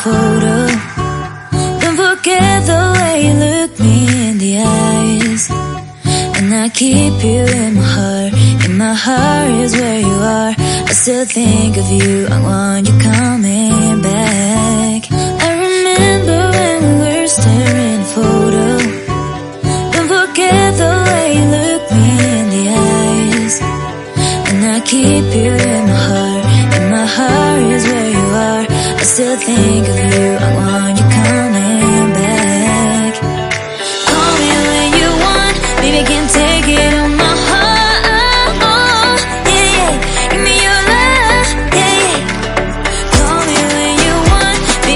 photo. Don't forget the way you look me in the eyes. And I keep you in my heart. In my heart is where you are. I still think of you. I want you coming back.